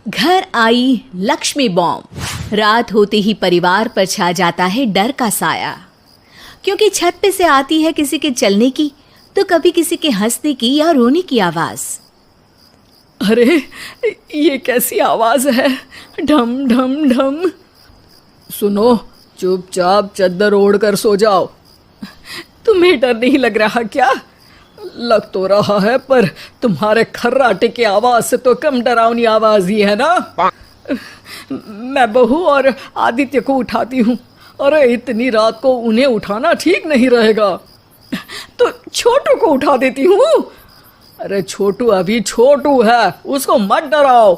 घर आई लक्ष्मी बॉम्ब। रात होते ही परिवार पर छा जाता है डर का साया, क्योंकि छत पे से आती है किसी के चलने की तो कभी किसी के हंसने की या रोने की आवाज। अरे ये कैसी आवाज है? ढम ढम ढम। सुनो, चुपचाप चद्दर ओढ़ कर सो जाओ। तुम्हें डर नहीं लग रहा क्या? लग तो रहा है, पर तुम्हारे खर्राटे की आवाज से तो कम डरावनी आवाज ही है ना। मैं बहू और आदित्य को उठाती हूँ। अरे इतनी रात को उन्हें उठाना ठीक नहीं रहेगा, तो छोटू को उठा देती हूँ। अरे छोटू अभी छोटू है, उसको मत डराओ।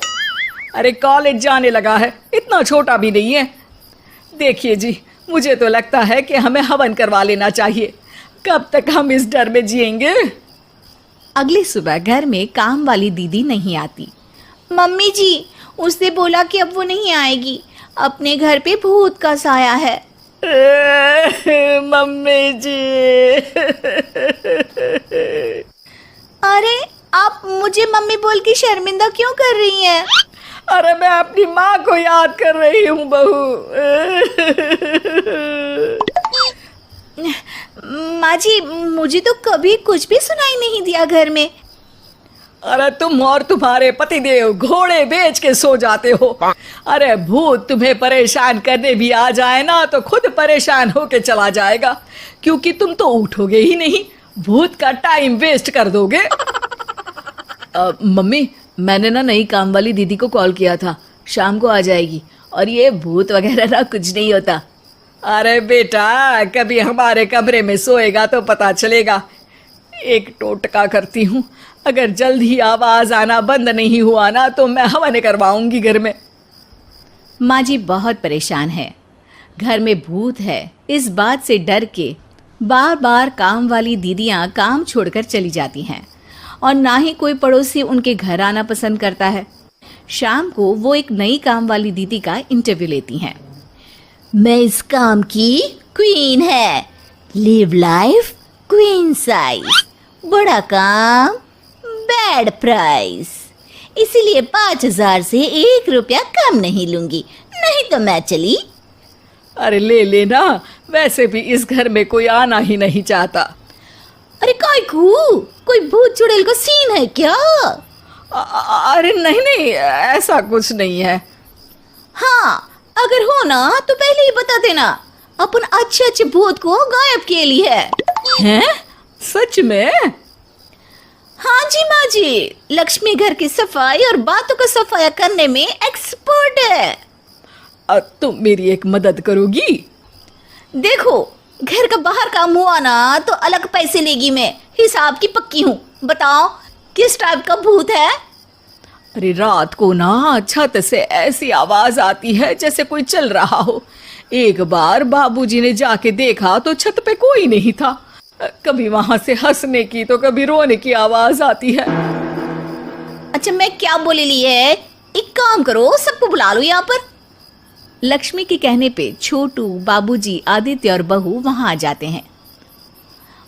अरे कॉलेज जाने लगा है, इतना छोटा भी नहीं है। देखिए जी, मुझे तो लगता है कि हमें हवन करवा लेना चाहिए। कब तक हम इस डर में जिएंगे? अगली सुबह घर में काम वाली दीदी नहीं आती। मम्मी जी, उसने बोला कि अब वो नहीं आएगी, अपने घर पे भूत का साया है। मम्मी जी। अरे आप मुझे मम्मी बोल के शर्मिंदा क्यों कर रही हैं? अरे मैं अपनी माँ को याद कर रही हूँ बहू। माँ जी, मुझे तो कभी कुछ भी सुनाई नहीं दिया घर में। अरे तुम और तुम्हारे पतिदेव घोड़े बेच के सो जाते हो। अरे भूत तुम्हें परेशान करने भी आ जाए ना तो खुद परेशान होके चला जाएगा, क्योंकि तुम तो उठोगे ही नहीं, भूत का टाइम वेस्ट कर दोगे। मम्मी, मैंने ना नई काम वाली दीदी को कॉल किया था, शाम को आ जाएगी, और ये भूत वगैरह ना कुछ नहीं होता। अरे बेटा, कभी हमारे कमरे में सोएगा तो पता चलेगा। एक टोटका करती हूँ, अगर जल्द ही आवाज आना बंद नहीं हुआ ना तो मैं हवन करवाऊंगी घर में। माँ जी बहुत परेशान है, घर में भूत है इस बात से डर के बार बार काम वाली दीदियाँ काम छोड़कर चली जाती हैं, और ना ही कोई पड़ोसी उनके घर आना पसंद करता है। शाम को वो एक नई काम वाली दीदी का इंटरव्यू लेती हैं। मैं इस काम की क्वीन है, लिव लाइफ क्वीन साइज, बड़ा काम बैड प्राइस, इसीलिए 5,000 से 1 रुपया कम नहीं लूंगी, नहीं तो मैं चली। अरे ले लेना, वैसे भी इस घर में कोई आना ही नहीं चाहता। अरे कोई भूत चुड़ैल का सीन है क्या? अरे नहीं नहीं, ऐसा कुछ नहीं है। हाँ, अगर हो ना तो पहले ही बता देना, अपन अच्छे अच्छे भूत को गायब किए ली है। हैं? सच में? हाँ जी माँ जी, लक्ष्मी घर की सफाई और बातों का सफाया करने में एक्सपर्ट है। तुम मेरी एक मदद करोगी? देखो, घर का बाहर काम हुआ ना तो अलग पैसे लेगी, मैं हिसाब की पक्की हूँ। बताओ किस टाइप का भूत है? अरे रात को ना छत से ऐसी आवाज आती है जैसे कोई चल रहा हो। एक बार बाबूजी ने जाके देखा तो छत पे कोई नहीं था। कभी वहां से हंसने की तो कभी रोने की आवाज आती है। अच्छा, मैं क्या बोले ली है, एक काम करो, सबको बुला लो यहाँ पर। लक्ष्मी के कहने पे छोटू, बाबूजी, आदित्य और बहू वहां आ जाते हैं।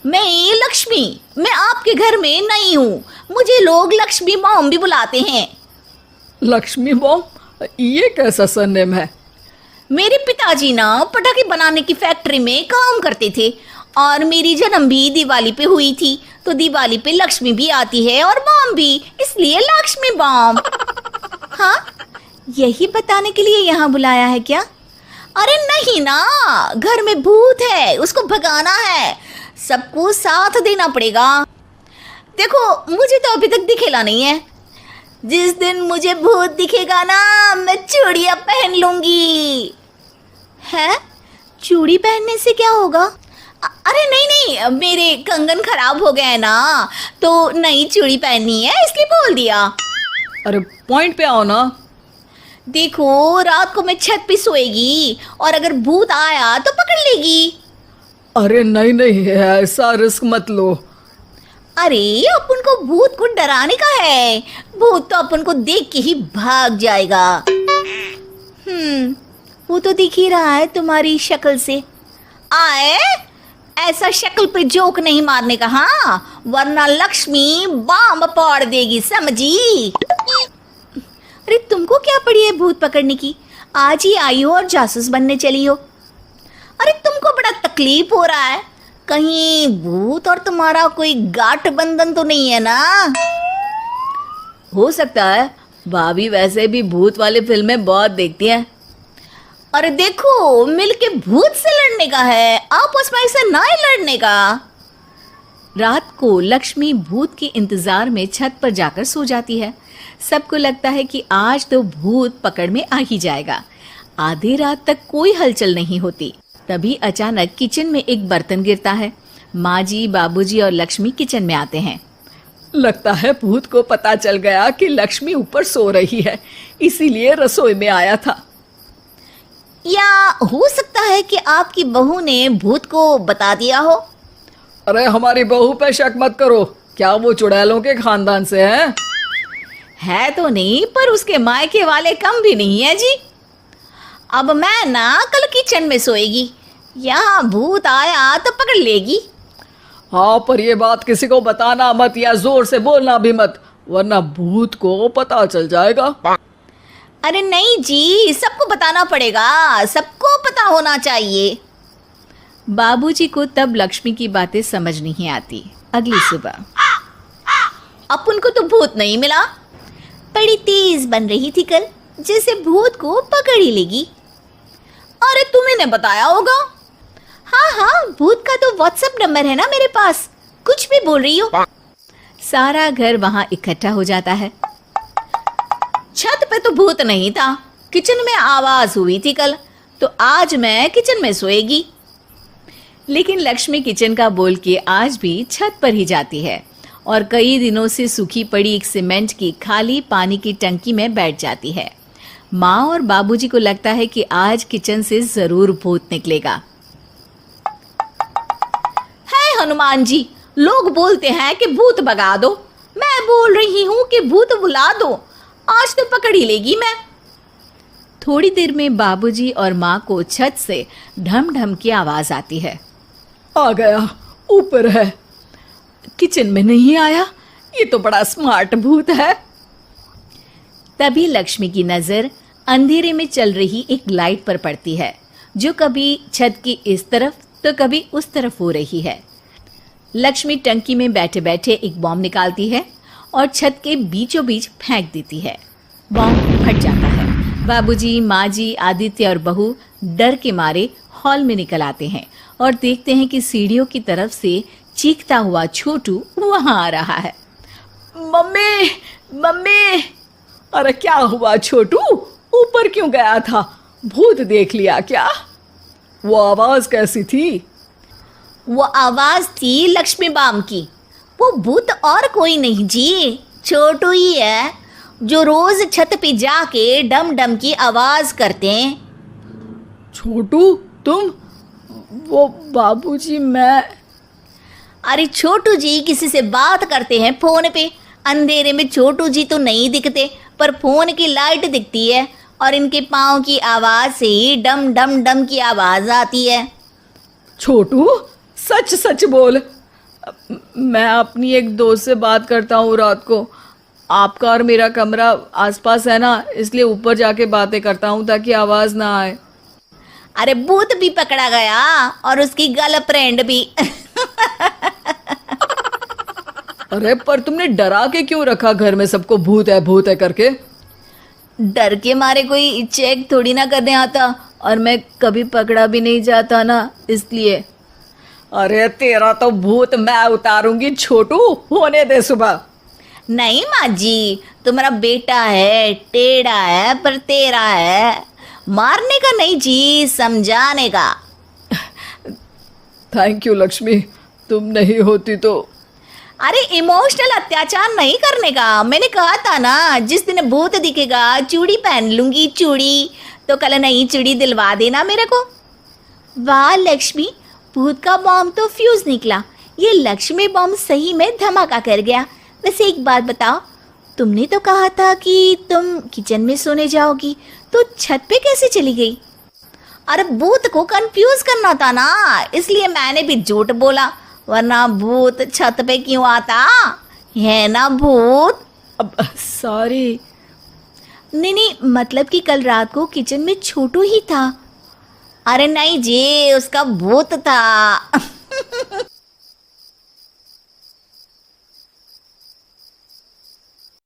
मैं लक्ष्मी, मैं आपके घर में नई हूँ, मुझे लोग लक्ष्मी मॉम भी बुलाते हैं। लक्ष्मी मॉम? ये कैसा सरनेम है? मेरे पिताजी ना पटाखे बनाने की फैक्ट्री में काम करते थे, और मेरी जन्म भी दिवाली पे हुई थी, तो दिवाली पे लक्ष्मी भी आती है और मॉम भी, इसलिए लक्ष्मी मॉम। हाँ, यही बताने के लिए यहाँ बुलाया है क्या? अरे नहीं ना, घर में भूत है, उसको भगाना है, सबको साथ देना पड़ेगा। देखो, मुझे तो अभी तक दिखेला नहीं है, जिस दिन मुझे भूत दिखेगा ना मैं चूड़ियां पहन लूंगी। है? चूड़ी पहनने से क्या होगा? अरे नहीं नहीं, मेरे कंगन खराब हो गए हैं ना, तो नई चूड़ी पहननी है इसलिए बोल दिया। अरे पॉइंट पे आओ ना। देखो, रात को मैं छत पे सोएगी और अगर भूत आया तो पकड़ लेगी। अरे नहीं नहीं, ऐसा रिस्क मत लो। अरे अपन को भूत को डराने का है, भूत तो अपन को देख के ही भाग जाएगा। वो तो दिख ही रहा है तुम्हारी शक्ल से। आए, ऐसा शक्ल पे जोक नहीं मारने का, हाँ, वरना लक्ष्मी बम फोड़ देगी, समझी? अरे तुमको क्या पड़ी है भूत पकड़ने की? आज ही आई हो और जासूस बनने चली हो। अरे तुमको बड़ा तकलीफ हो रहा है, कहीं भूत और तुम्हारा कोई गांठ बंधन तो नहीं है ना? हो सकता है, भाभी वैसे भी भूत वाली फिल्में बहुत देखती हैं। अरे देखो, मिलके भूत से लड़ने का है, आपस में ऐसे ना ही लड़ने का। रात को लक्ष्मी भूत के इंतजार में छत पर जाकर सो जाती है। सबको लगता है कि आज तो भूत पकड़ में आ ही जाएगा। आधी रात तक कोई हलचल नहीं होती। तभी अचानक किचन में एक बर्तन गिरता है। माँ जी, बाबूजी और लक्ष्मी किचन में आते हैं। लगता है भूत को पता चल गया कि लक्ष्मी ऊपर सो रही है, इसीलिए रसोई में आया था। या हो सकता है कि आपकी बहू ने भूत को बता दिया हो। अरे हमारी बहू पे शक मत करो, क्या वो चुड़ैलों के खानदान से है? है तो नहीं, पर उसके मायके वाले कम भी नहीं है जी। अब मैं ना कल किचन में सोएगी, यहाँ भूत आया तो पकड़ लेगी। हाँ, पर ये बात किसी को बताना मत या जोर से बोलना भी मत, वरना भूत को पता चल जाएगा। अरे नहीं जी, सबको बताना पड़ेगा, सबको पता होना चाहिए। बाबूजी को तब लक्ष्मी की बातें समझ नहीं आती। अगली सुबह अपन को तो भूत नहीं मिला, बड़ी तेज बन रही थी कल, जैसे भूत को पकड़ ही लेगी। अरे तुम्हें ने बताया होगा। हाँ हाँ, भूत का तो व्हाट्सएप नंबर है ना मेरे पास, कुछ भी बोल रही हो। सारा घर वहां इकट्ठा हो जाता है। छत पे तो भूत नहीं था, किचन में आवाज हुई थी कल, तो आज मैं किचन में सोएगी। लेकिन लक्ष्मी किचन का बोल के आज भी छत पर ही जाती है और कई दिनों से सूखी पड़ी एक सीमेंट की खाली पानी की टंकी में बैठ जाती है। माँ और बाबूजी को लगता है कि आज किचन से जरूर भूत निकलेगा। है हनुमान जी, लोग बोलते हैं कि भूत भगा दो, मैं बोल रही हूँ कि भूत बुला दो, आज तो पकड़ ही लेगी मैं। थोड़ी देर में बाबूजी और माँ को छत से ढम ढम की आवाज आती है। आ गया, ऊपर है, किचन में नहीं आया, ये तो बड़ा स्मार्ट भूत है। तभी लक्ष्मी की नजर अंधेरे में चल रही एक लाइट पर पड़ती है, जो कभी छत की इस तरफ तो कभी उस तरफ हो रही है। लक्ष्मी टंकी में बैठे बैठे एक बॉम्ब निकालती है और छत के बीचों बीच फेंक देती है। बॉम्ब फट जाता है। बाबूजी, माँ जी, आदित्य और बहू डर के मारे हॉल में निकल आते हैं और देखते हैं कि सीढ़ियों की तरफ से चीखता हुआ छोटू वहां आ रहा है। Mummy, mummy! अरे क्या हुआ छोटू, ऊपर क्यों गया था? भूत देख लिया क्या? वो आवाज कैसी थी? वो आवाज थी लक्ष्मी बाम की। वो भूत और कोई नहीं जी, छोटू ही है, जो रोज छत पे जाके डम डम की आवाज करते हैं। छोटू तुम? वो बाबूजी मैं। अरे छोटू जी किसी से बात करते हैं फोन पे, अंधेरे में छोटू जी तो नहीं दिखते, पर फोन की लाइट दिखती है और इनके पाँव की आवाज से ही डम डम डम की आवाज आती है। छोटू सच सच बोल। मैं अपनी एक दोस्त से बात करता हूँ रात को, आपका और मेरा कमरा आसपास है ना, इसलिए ऊपर जाके बातें करता हूँ ताकि आवाज ना आए। अरे भूत भी पकड़ा गया और उसकी गर्लफ्रेंड भी। अरे पर तुमने डरा के क्यों रखा घर में सबको भूत है करके? डर के मारे कोई चेक थोड़ी ना करने आता, और मैं कभी पकड़ा भी नहीं जाता ना, इसलिए। अरे तेरा तो भूत मैं उतारूंगी छोटू, होने दे सुबह। नहीं माँ जी, तुम्हारा बेटा है, टेढ़ा है पर तेरा है, मारने का नहीं जी, समझाने का। थैंक यू लक्ष्मी, तुम नहीं होती तो। अरे इमोशनल अत्याचार नहीं करने का, मैंने कहा था ना, जिस दिन भूत दिखेगा चूड़ी पहन लूंगी, चूड़ी तो कल नई चूड़ी दिलवा देना मेरे को। वाह लक्ष्मी, भूत का बॉम्ब तो फ्यूज निकला, ये लक्ष्मी बॉम्ब सही में धमाका कर गया। वैसे एक बात बताओ, तुमने तो कहा था कि तुम किचन में सोने जाओगी, तो छत पे कैसे चली गई? अरे भूत को कंफ्यूज करना था ना, इसलिए मैंने भी झूठ बोला, वरना भूत छत पे क्यों आता है ना भूत। अब सॉरी। नहीं नहीं, मतलब कि कल रात को किचन में छोटू ही था। अरे नहीं जी, उसका भूत था।